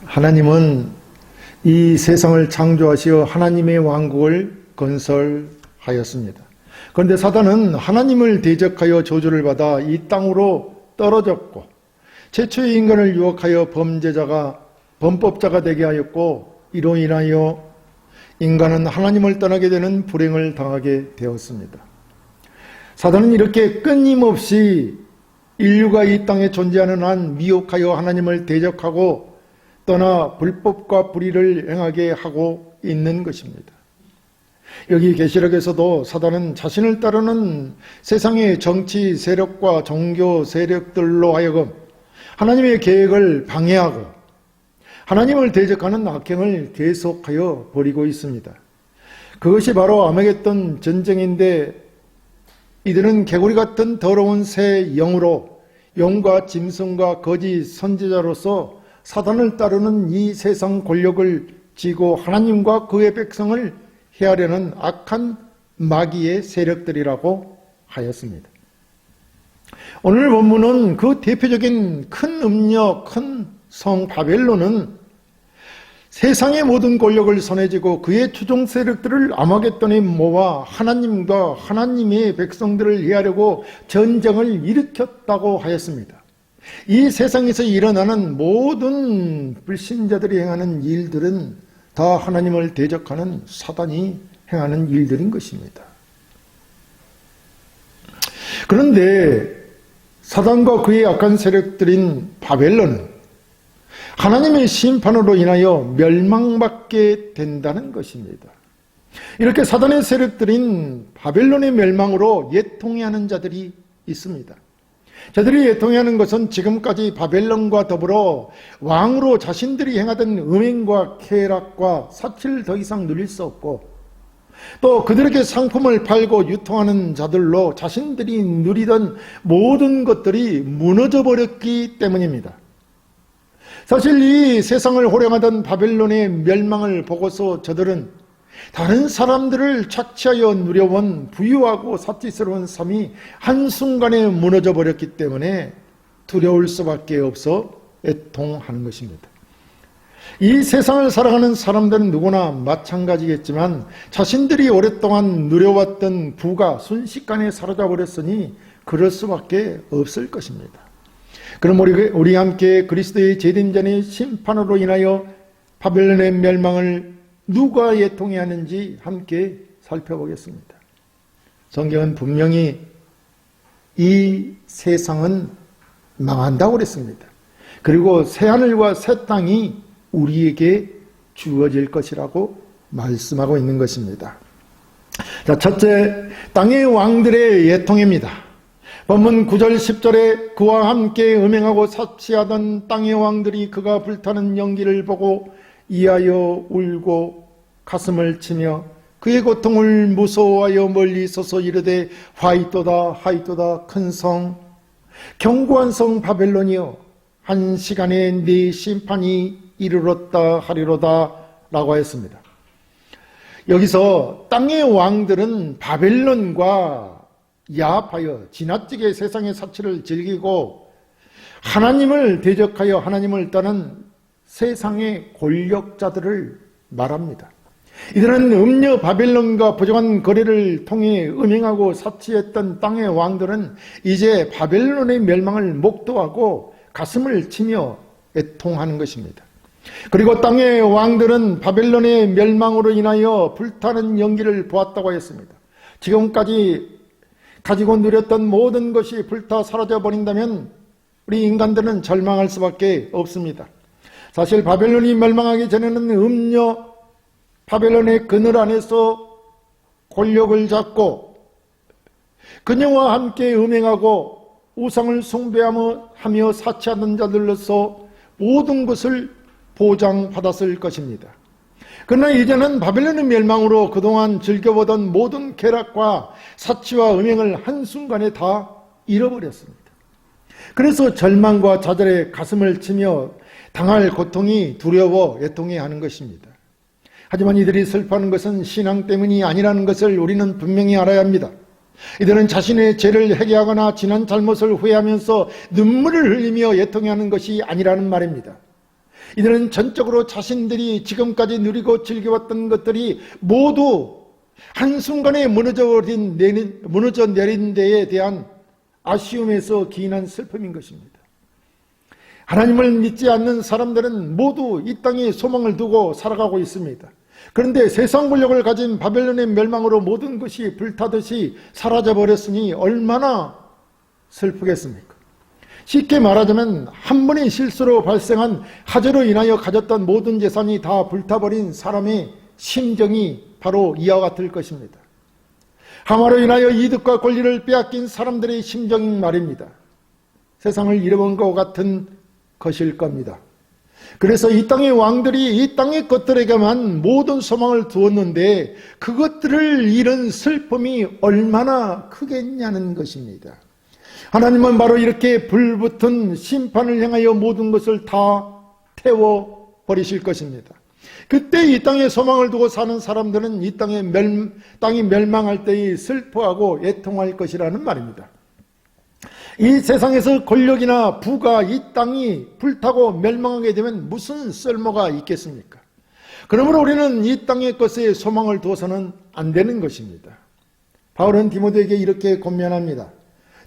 하나님은 이 세상을 창조하시어 하나님의 왕국을 건설하였습니다. 그런데 사단은 하나님을 대적하여 저주를 받아 이 땅으로 떨어졌고, 최초의 인간을 유혹하여 범법자가 되게 하였고, 이로 인하여 인간은 하나님을 떠나게 되는 불행을 당하게 되었습니다. 사단은 이렇게 끊임없이 인류가 이 땅에 존재하는 한 미혹하여 하나님을 대적하고 떠나 불법과 불의를 행하게 하고 있는 것입니다. 여기 계시록에서도 사단은 자신을 따르는 세상의 정치 세력과 종교 세력들로 하여금 하나님의 계획을 방해하고 하나님을 대적하는 악행을 계속하여 벌이고 있습니다. 그것이 바로 아메겟돈 전쟁인데, 이들은 개구리 같은 더러운 새 영으로 용과 짐승과 거짓 선지자로서 사단을 따르는 이 세상 권력을 쥐고 하나님과 그의 백성을 해하려는 악한 마귀의 세력들이라고 하였습니다. 오늘 본문은 그 대표적인 큰 음녀, 큰 성 바벨론은 세상의 모든 권력을 손에 쥐고 그의 추종 세력들을 아마겟돈에 모아 하나님과 하나님의 백성들을 해하려고 전쟁을 일으켰다고 하였습니다. 이 세상에서 일어나는 모든 불신자들이 행하는 일들은 다 하나님을 대적하는 사단이 행하는 일들인 것입니다. 그런데 사단과 그의 악한 세력들인 바벨론은 하나님의 심판으로 인하여 멸망받게 된다는 것입니다. 이렇게 사단의 세력들인 바벨론의 멸망으로 예통해하는 자들이 있습니다. 저들이 예통해하는 것은 지금까지 바벨론과 더불어 왕으로 자신들이 행하던 음행과 쾌락과 사치를 더 이상 누릴 수 없고, 또 그들에게 상품을 팔고 유통하는 자들로 자신들이 누리던 모든 것들이 무너져 버렸기 때문입니다. 사실 이 세상을 호령하던 바벨론의 멸망을 보고서 저들은 다른 사람들을 착취하여 누려본 부유하고 사치스러운 삶이 한순간에 무너져 버렸기 때문에 두려울 수밖에 없어 애통하는 것입니다. 이 세상을 살아가는 사람들은 누구나 마찬가지겠지만 자신들이 오랫동안 누려왔던 부가 순식간에 사라져 버렸으니 그럴 수밖에 없을 것입니다. 그럼 우리 함께 그리스도의 재림전의 심판으로 인하여 바벨론의 멸망을 누가 예통해야 하는지 함께 살펴보겠습니다. 성경은 분명히 이 세상은 망한다고 그랬습니다. 그리고 새하늘과 새 땅이 우리에게 주어질 것이라고 말씀하고 있는 것입니다. 자, 첫째, 땅의 왕들의 예통입니다. 본문 9절 10절에 그와 함께 음행하고 사치하던 땅의 왕들이 그가 불타는 연기를 보고 이하여 울고 가슴을 치며 그의 고통을 무서워하여 멀리 서서 이르되 화이토다 화이토다 큰 성 견고한 성 바벨론이여 한 시간에 네 심판이 이르렀다 하리로다 라고 했습니다. 여기서 땅의 왕들은 바벨론과 야합하여 지나치게 세상의 사치를 즐기고 하나님을 대적하여 하나님을 떠난 세상의 권력자들을 말합니다. 이들은 음녀 바벨론과 부정한 거래를 통해 음행하고 사치했던 땅의 왕들은 이제 바벨론의 멸망을 목도하고 가슴을 치며 애통하는 것입니다. 그리고 땅의 왕들은 바벨론의 멸망으로 인하여 불타는 연기를 보았다고 했습니다. 지금까지 가지고 누렸던 모든 것이 불타 사라져 버린다면 우리 인간들은 절망할 수밖에 없습니다. 사실 바벨론이 멸망하기 전에는 음녀 바벨론의 그늘 안에서 권력을 잡고 그녀와 함께 음행하고 우상을 숭배하며 사치하는 자들로서 모든 것을 보장받았을 것입니다. 그러나 이제는 바벨론의 멸망으로 그동안 즐겨보던 모든 쾌락과 사치와 음행을 한순간에 다 잃어버렸습니다. 그래서 절망과 좌절에 가슴을 치며 당할 고통이 두려워 애통해야 하는 것입니다. 하지만 이들이 슬퍼하는 것은 신앙 때문이 아니라는 것을 우리는 분명히 알아야 합니다. 이들은 자신의 죄를 회개하거나 지난 잘못을 후회하면서 눈물을 흘리며 애통해하는 것이 아니라는 말입니다. 이들은 전적으로 자신들이 지금까지 누리고 즐겨왔던 것들이 모두 한순간에 무너져 내린 데에 대한 아쉬움에서 기인한 슬픔인 것입니다. 하나님을 믿지 않는 사람들은 모두 이 땅에 소망을 두고 살아가고 있습니다. 그런데 세상 권력을 가진 바벨론의 멸망으로 모든 것이 불타듯이 사라져버렸으니 얼마나 슬프겠습니까? 쉽게 말하자면 한 번의 실수로 발생한 화재로 인하여 가졌던 모든 재산이 다 불타버린 사람의 심정이 바로 이와 같을 것입니다. 하마로 인하여 이득과 권리를 빼앗긴 사람들의 심정인 말입니다. 세상을 잃어본 것 같은 것일 겁니다. 그래서 이 땅의 왕들이 이 땅의 것들에게만 모든 소망을 두었는데 그것들을 잃은 슬픔이 얼마나 크겠냐는 것입니다. 하나님은 바로 이렇게 불붙은 심판을 향하여 모든 것을 다 태워버리실 것입니다. 그때 이 땅에 소망을 두고 사는 사람들은 이 땅이 멸망할 때에 슬퍼하고 애통할 것이라는 말입니다. 이 세상에서 권력이나 부가 이 땅이 불타고 멸망하게 되면 무슨 쓸모가 있겠습니까? 그러므로 우리는 이 땅의 것에 소망을 두어서는 안 되는 것입니다. 바울은 디모데에게 이렇게 권면합니다.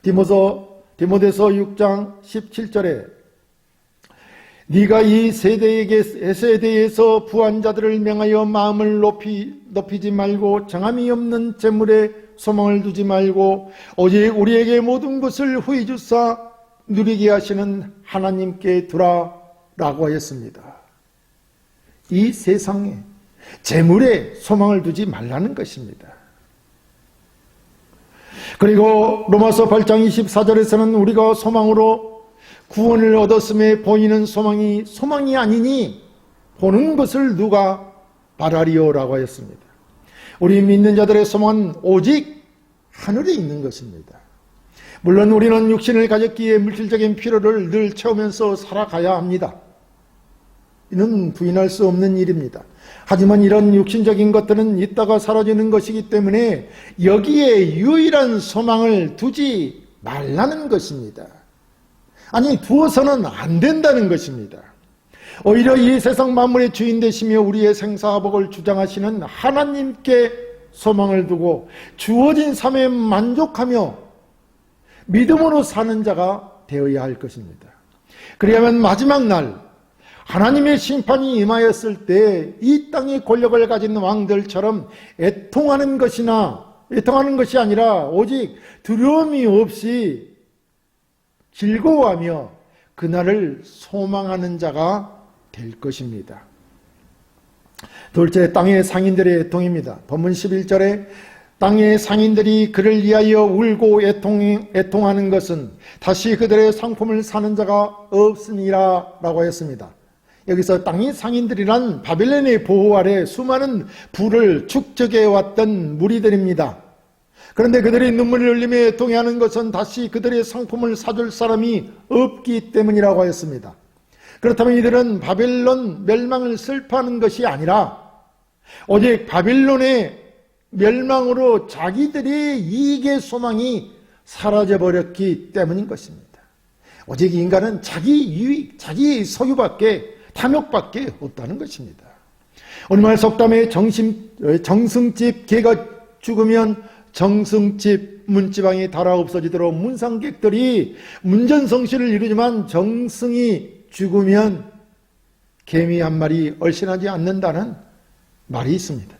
디모데서 6장 17절에 네가 이 세대에서 부한 자들을 명하여 마음을 높이지 말고 정함이 없는 재물에 소망을 두지 말고 오직 우리에게 모든 것을 후히 주사 누리게 하시는 하나님께 두라 라고 하였습니다. 이 세상에 재물에 소망을 두지 말라는 것입니다. 그리고 로마서 8장 24절에서는 우리가 소망으로 구원을 얻었음에 보이는 소망이 아니니 보는 것을 누가 바라리요 라고 하였습니다. 우리 믿는 자들의 소망은 오직 하늘에 있는 것입니다. 물론 우리는 육신을 가졌기에 물질적인 필요를 늘 채우면서 살아가야 합니다. 이는 부인할 수 없는 일입니다. 하지만 이런 육신적인 것들은 있다가 사라지는 것이기 때문에 여기에 유일한 소망을 두지 말라는 것입니다. 아니, 두어서는 안 된다는 것입니다. 오히려 이 세상 만물의 주인 되시며 우리의 생사복을 주장하시는 하나님께 소망을 두고 주어진 삶에 만족하며 믿음으로 사는 자가 되어야 할 것입니다. 그래야만 마지막 날 하나님의 심판이 임하였을 때 이 땅의 권력을 가진 왕들처럼 애통하는 것이 아니라 오직 두려움이 없이 즐거워하며 그날을 소망하는 자가 될 것입니다. 둘째, 땅의 상인들의 애통입니다. 본문 11절에 땅의 상인들이 그를 위하여 울고 애통하는 것은 다시 그들의 상품을 사는 자가 없으니라 라고 했습니다. 여기서 땅의 상인들이란 바벨론의 보호 아래 수많은 부를 축적해 왔던 무리들입니다. 그런데 그들이 눈물을 흘리며 애통해하는 것은 다시 그들의 상품을 사줄 사람이 없기 때문이라고 하였습니다. 그렇다면 이들은 바벨론 멸망을 슬퍼하는 것이 아니라 오직 바벨론의 멸망으로 자기들의 이익의 소망이 사라져버렸기 때문인 것입니다. 오직 인간은 자기 유익, 자기 소유밖에, 탐욕밖에 없다는 것입니다. 오늘날 속담에 정승집 개가 죽으면 정승집 문지방이 달아 없어지도록 문상객들이 문전성시를 이루지만 정승이 죽으면 개미 한 마리 얼씬하지 않는다는 말이 있습니다.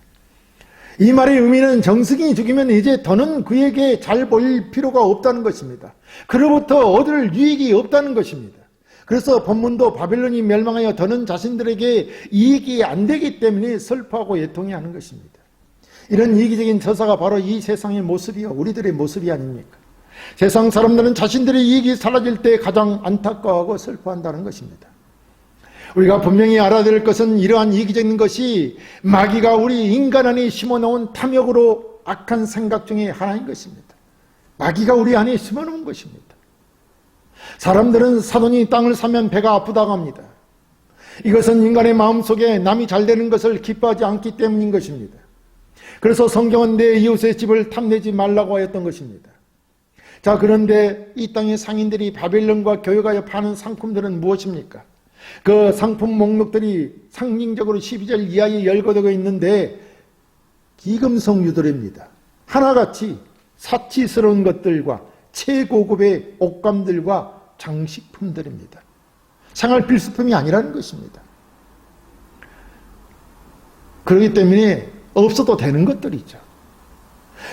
이 말의 의미는 정승이 죽으면 이제 더는 그에게 잘 보일 필요가 없다는 것입니다. 그로부터 얻을 유익이 없다는 것입니다. 그래서 본문도 바벨론이 멸망하여 더는 자신들에게 이익이 안 되기 때문에 슬퍼하고 애통해하는 것입니다. 이런 이기적인 처사가 바로 이 세상의 모습이요, 우리들의 모습이 아닙니까? 세상 사람들은 자신들의 이익이 사라질 때 가장 안타까워하고 슬퍼한다는 것입니다. 우리가 분명히 알아야 될 것은 이러한 이기적인 것이 마귀가 우리 인간 안에 심어놓은 탐욕으로 악한 생각 중에 하나인 것입니다. 마귀가 우리 안에 심어놓은 것입니다. 사람들은 사돈이 땅을 사면 배가 아프다고 합니다. 이것은 인간의 마음속에 남이 잘 되는 것을 기뻐하지 않기 때문인 것입니다. 그래서 성경은 내 이웃의 집을 탐내지 말라고 하였던 것입니다. 자, 그런데 이 땅의 상인들이 바벨론과 교역하여 파는 상품들은 무엇입니까? 그 상품 목록들이 상징적으로 12절 이하에 열거되어 있는데 기금속류들입니다. 하나같이 사치스러운 것들과 최고급의 옷감들과 장식품들입니다. 생활 필수품이 아니라는 것입니다. 그렇기 때문에 없어도 되는 것들이죠.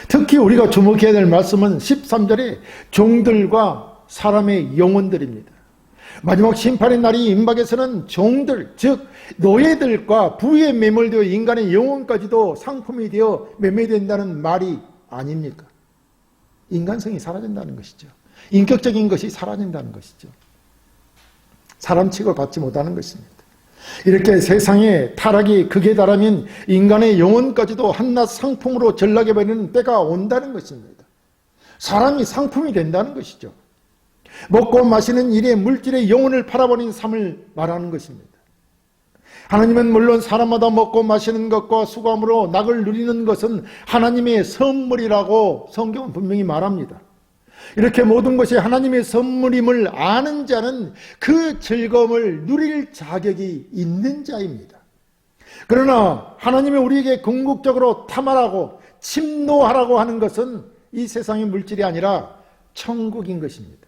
특히 우리가 주목해야 될 말씀은 13절에 종들과 사람의 영혼들입니다. 마지막 심판의 날이 임박해서는 종들, 즉 노예들과 부에 매몰되어 인간의 영혼까지도 상품이 되어 매매된다는 말이 아닙니까? 인간성이 사라진다는 것이죠. 인격적인 것이 사라진다는 것이죠. 사람 취급받지 못하는 것입니다. 이렇게 세상에 타락이 극에 달하면 인간의 영혼까지도 한낱 상품으로 전락해버리는 때가 온다는 것입니다. 사람이 상품이 된다는 것이죠. 먹고 마시는 일에 물질의 영혼을 팔아버린 삶을 말하는 것입니다. 하나님은 물론 사람마다 먹고 마시는 것과 수감으로 낙을 누리는 것은 하나님의 선물이라고 성경은 분명히 말합니다. 이렇게 모든 것이 하나님의 선물임을 아는 자는 그 즐거움을 누릴 자격이 있는 자입니다. 그러나 하나님이 우리에게 궁극적으로 탐하라고 침노하라고 하는 것은 이 세상의 물질이 아니라 천국인 것입니다.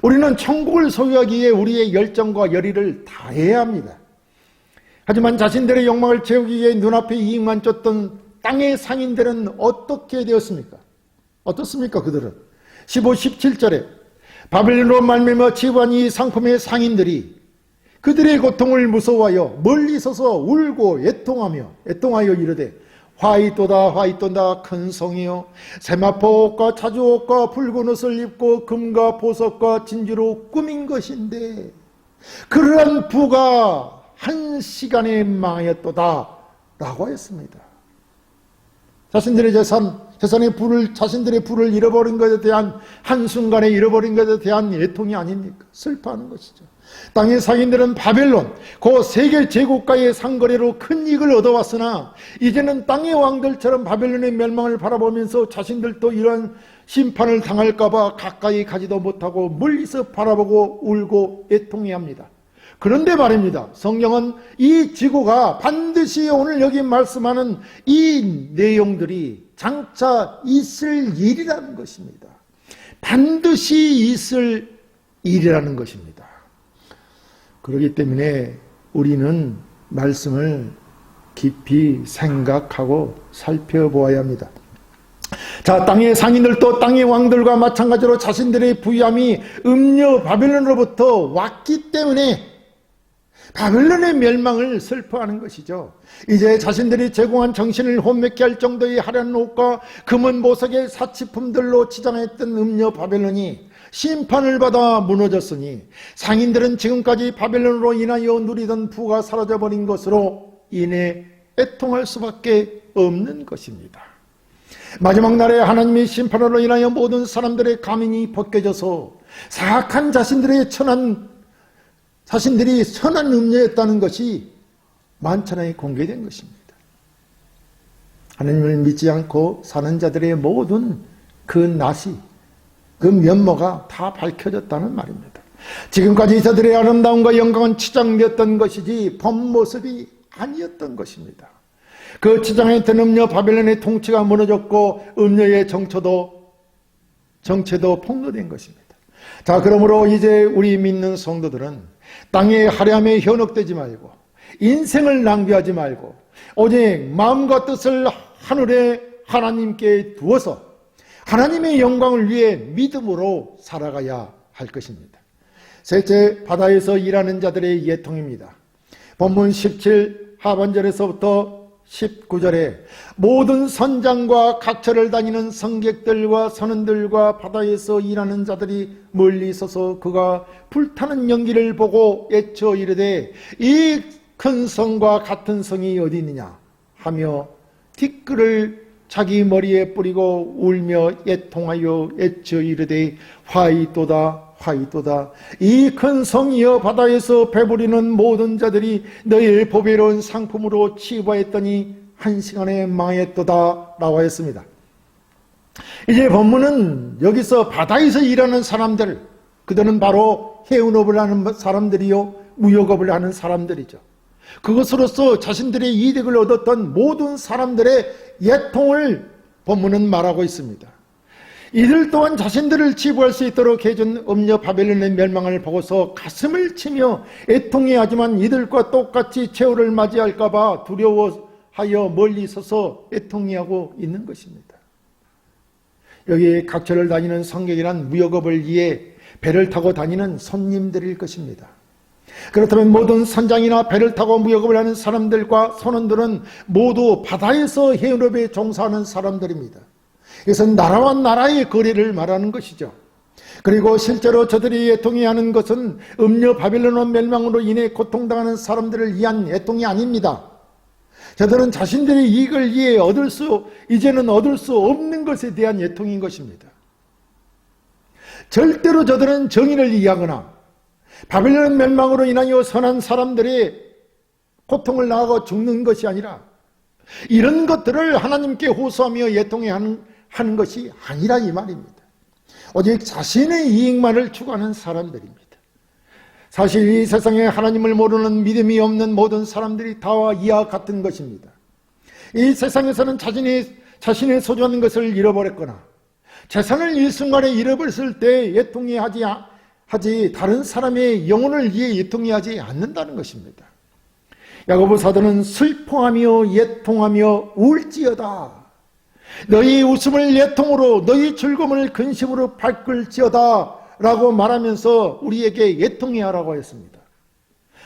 우리는 천국을 소유하기 위해 우리의 열정과 열의를 다해야 합니다. 하지만 자신들의 욕망을 채우기 위해 눈앞에 이익만 쫓던 땅의 상인들은 어떻게 되었습니까? 어떻습니까 그들은? 15, 17절에 바벨론으로 말미암아 취부한 이 상품의 상인들이 그들의 고통을 무서워하여 멀리 서서 울고 애통하여 이르되 화이또다 화이또다 큰 성이여 세마포 옷과 자주 옷과 붉은 옷을 입고 금과 보석과 진주로 꾸민 것인데 그러한 부가 한 시간에 망하였도다 라고 했습니다. 자신들의 자신들의 부를 잃어버린 것에 대한 한순간에 잃어버린 것에 대한 애통이 아닙니까? 슬퍼하는 것이죠. 땅의 상인들은 바벨론, 그 세계 제국과의 상거래로 큰 이익을 얻어왔으나 이제는 땅의 왕들처럼 바벨론의 멸망을 바라보면서 자신들도 이러한 심판을 당할까봐 가까이 가지도 못하고 멀리서 바라보고 울고 애통해야 합니다. 그런데 말입니다. 성경은 이 지구가 반드시 오늘 여기 말씀하는 이 내용들이 장차 있을 일이라는 것입니다. 반드시 있을 일이라는 것입니다. 그렇기 때문에 우리는 말씀을 깊이 생각하고 살펴보아야 합니다. 자, 땅의 상인들도 땅의 왕들과 마찬가지로 자신들의 부유함이 음녀 바벨론으로부터 왔기 때문에 바벨론의 멸망을 슬퍼하는 것이죠. 이제 자신들이 제공한 정신을 혼맥케 할 정도의 화려한 옷과 금은 보석의 사치품들로 치장했던 음녀 바벨론이 심판을 받아 무너졌으니 상인들은 지금까지 바벨론으로 인하여 누리던 부가 사라져버린 것으로 인해 애통할 수밖에 없는 것입니다. 마지막 날에 하나님의 심판으로 인하여 모든 사람들의 가면이 벗겨져서 사악한 자신들이 선한 음녀였다는 것이 만천하에 공개된 것입니다. 하나님을 믿지 않고 사는 자들의 모든 그 낯이, 그 면모가 다 밝혀졌다는 말입니다. 지금까지 저들의 아름다움과 영광은 치장되었던 것이지 본 모습이 아니었던 것입니다. 그 치장했던 음녀 바벨론의 통치가 무너졌고 음녀의 정체도 폭로된 것입니다. 자, 그러므로 이제 우리 믿는 성도들은 땅의 화려함에 현혹되지 말고 인생을 낭비하지 말고 오직 마음과 뜻을 하늘에 하나님께 두어서 하나님의 영광을 위해 믿음으로 살아가야 할 것입니다. 셋째, 바다에서 일하는 자들의 예통입니다. 본문 17 하반절에서부터 19절에 모든 선장과 각처를 다니는 성객들과 선원들과 바다에서 일하는 자들이 멀리 서서 그가 불타는 연기를 보고 애쳐 이르되 이 큰 성과 같은 성이 어디 있느냐 하며 티끌을 자기 머리에 뿌리고 울며 애통하여 애쳐 이르되 화이또다 화이또다 이 큰 성이여 바다에서 배부리는 모든 자들이 너의 보배로운 상품으로 취부하였더니 한 시간에 망했도다 라고 했습니다. 이제 본문은 여기서 바다에서 일하는 사람들, 그들은 바로 해운업을 하는 사람들이요, 무역업을 하는 사람들이죠. 그것으로서 자신들의 이득을 얻었던 모든 사람들의 예통을 본문은 말하고 있습니다. 이들 또한 자신들을 치부할 수 있도록 해준 음녀 바벨론의 멸망을 보고서 가슴을 치며 애통해하지만 이들과 똑같이 최후를 맞이할까 봐 두려워하여 멀리 서서 애통해하고 있는 것입니다. 여기 각처를 다니는 성객이란 무역업을 위해 배를 타고 다니는 손님들일 것입니다. 그렇다면 모든 선장이나 배를 타고 무역업을 하는 사람들과 선원들은 모두 바다에서 해운업에 종사하는 사람들입니다. 이것은 나라와 나라의 거래를 말하는 것이죠. 그리고 실제로 저들이 애통해하는 것은 음녀 바벨론 멸망으로 인해 고통당하는 사람들을 위한 애통이 아닙니다. 저들은 자신들의 이익을 위해 이제는 얻을 수 없는 것에 대한 애통인 것입니다. 절대로 저들은 정의를 이해하거나 바벨론 멸망으로 인하여 선한 사람들의 고통을 당하고 죽는 것이 아니라 이런 것들을 하나님께 호소하며 애통해하는 것이 아니라 이 말입니다. 오직 자신의 이익만을 추구하는 사람들입니다. 사실 이 세상에 하나님을 모르는 믿음이 없는 모든 사람들이 다와 이와 같은 것입니다. 이 세상에서는 자신의 소중한 것을 잃어버렸거나 재산을 일순간에 잃어버렸을 때 애통해하지 다른 사람의 영혼을 위해 애통해하지 않는다는 것입니다. 야고보 사도는 슬퍼하며 애통하며 울지어다. 너희 웃음을 애통으로 너희 즐거움을 근심으로 바꿀지어다 라고 말하면서 우리에게 애통해야 하라고 했습니다.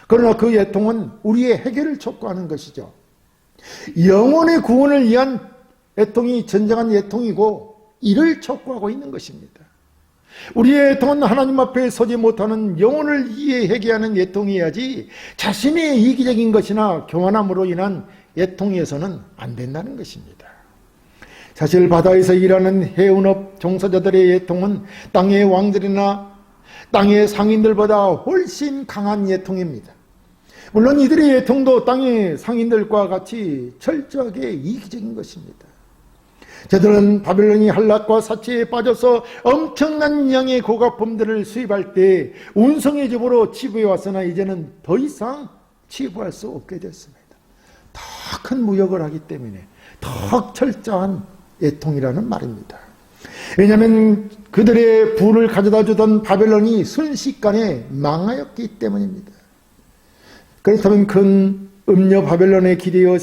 그러나 그 애통은 우리의 해결을 촉구하는 것이죠. 영혼의 구원을 위한 애통이 진정한 애통이고 이를 촉구하고 있는 것입니다. 우리의 애통은 하나님 앞에 서지 못하는 영혼을 위해 회개하는 애통이어야지 자신의 이기적인 것이나 교만함으로 인한 애통에서는 안 된다는 것입니다. 사실 바다에서 일하는 해운업 종사자들의 애통은 땅의 왕들이나 땅의 상인들보다 훨씬 강한 애통입니다. 물론 이들의 애통도 땅의 상인들과 같이 철저하게 이기적인 것입니다. 저들은 바벨론이 한락과 사치에 빠져서 엄청난 양의 고가품들을 수입할 때 운송의 집으로 치부해 왔으나 이제는 더 이상 치부할 수 없게 됐습니다. 더 큰 무역을 하기 때문에 더 철저한 애통이라는 말입니다. 왜냐하면 그들의 부를 가져다 주던 바벨론이 순식간에 망하였기 때문입니다. 그렇다면 큰 음녀 바벨론에 기대어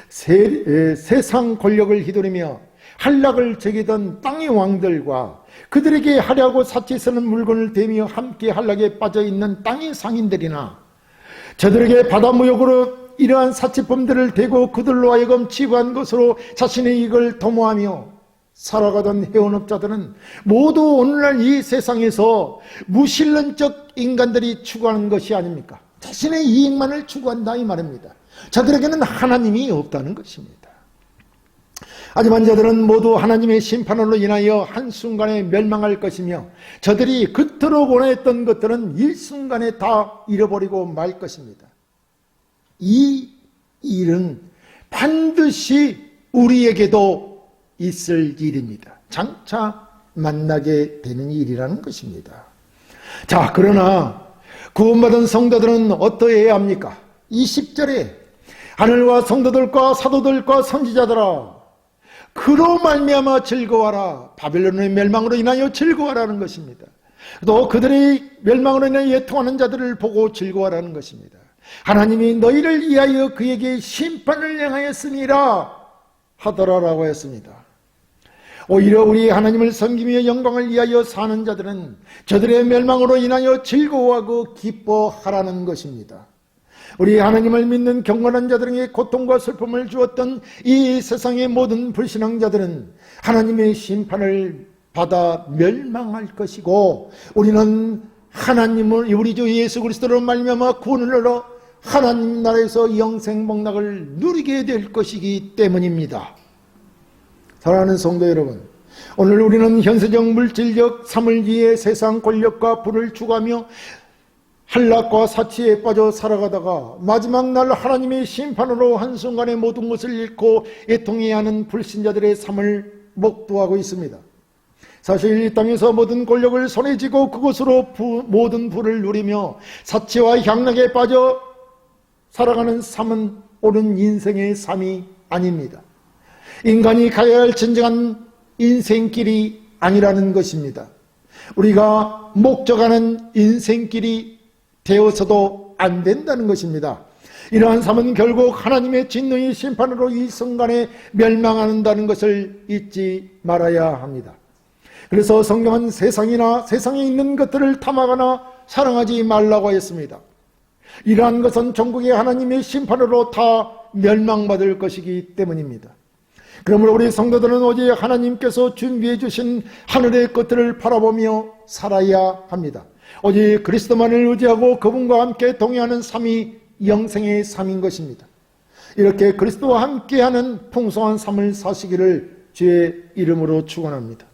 세상 권력을 휘두르며 한락을 즐기던 땅의 왕들과 그들에게 하려고 사치에 쓰는 물건을 대며 함께 한락에 빠져있는 땅의 상인들이나 저들에게 바다무역으로 이러한 사치품들을 대고 그들로 하여금 치부한 것으로 자신의 이익을 도모하며 살아가던 해운업자들은 모두 오늘날 이 세상에서 무신론적 인간들이 추구하는 것이 아닙니까? 자신의 이익만을 추구한다 이 말입니다. 저들에게는 하나님이 없다는 것입니다. 하지만 저들은 모두 하나님의 심판으로 인하여 한순간에 멸망할 것이며 저들이 그토록 원했던 것들은 일순간에 다 잃어버리고 말 것입니다. 이 일은 반드시 우리에게도 있을 일입니다. 장차 만나게 되는 일이라는 것입니다. 자, 그러나 구원받은 성도들은 어떠해야 합니까? 20절에 하늘과 성도들과 사도들과 선지자들아 그로 말미암아 즐거워하라. 바벨론의 멸망으로 인하여 즐거워하라는 것입니다. 또 그들의 멸망으로 인하여 애통하는 자들을 보고 즐거워하라는 것입니다. 하나님이 너희를 위하여 그에게 심판을 행하였으니라 하더라라고 했습니다. 오히려 우리 하나님을 섬기며 영광을 위하여 사는 자들은 저들의 멸망으로 인하여 즐거워하고 기뻐하라는 것입니다. 우리 하나님을 믿는 경건한 자들에게 고통과 슬픔을 주었던 이 세상의 모든 불신앙자들은 하나님의 심판을 받아 멸망할 것이고 우리는 하나님을 우리 주 예수 그리스도로 말미암아 구원을 얻어 하나님 나라에서 영생 복락을 누리게 될 것이기 때문입니다. 사랑하는 성도 여러분, 오늘 우리는 현세적 물질적 삶을 위해 세상 권력과 부를 추구하며 한락과 사치에 빠져 살아가다가 마지막 날 하나님의 심판으로 한순간에 모든 것을 잃고 애통해야 하는 불신자들의 삶을 목도하고 있습니다. 사실 이 땅에서 모든 권력을 손에 쥐고 그것으로 모든 부를 누리며 사치와 향락에 빠져 살아가는 삶은 옳은 인생의 삶이 아닙니다. 인간이 가야 할 진정한 인생길이 아니라는 것입니다. 우리가 목적하는 인생길이 되어서도 안 된다는 것입니다. 이러한 삶은 결국 하나님의 진노의 심판으로 이 순간에 멸망한다는 것을 잊지 말아야 합니다. 그래서 성경은 세상이나 세상에 있는 것들을 탐하거나 사랑하지 말라고 했습니다. 이러한 것은 전국의 하나님의 심판으로 다 멸망받을 것이기 때문입니다. 그러므로 우리 성도들은 오직 하나님께서 준비해 주신 하늘의 것들을 바라보며 살아야 합니다. 오직 그리스도만을 의지하고 그분과 함께 동행하는 삶이 영생의 삶인 것입니다. 이렇게 그리스도와 함께하는 풍성한 삶을 사시기를 주의 이름으로 축원합니다.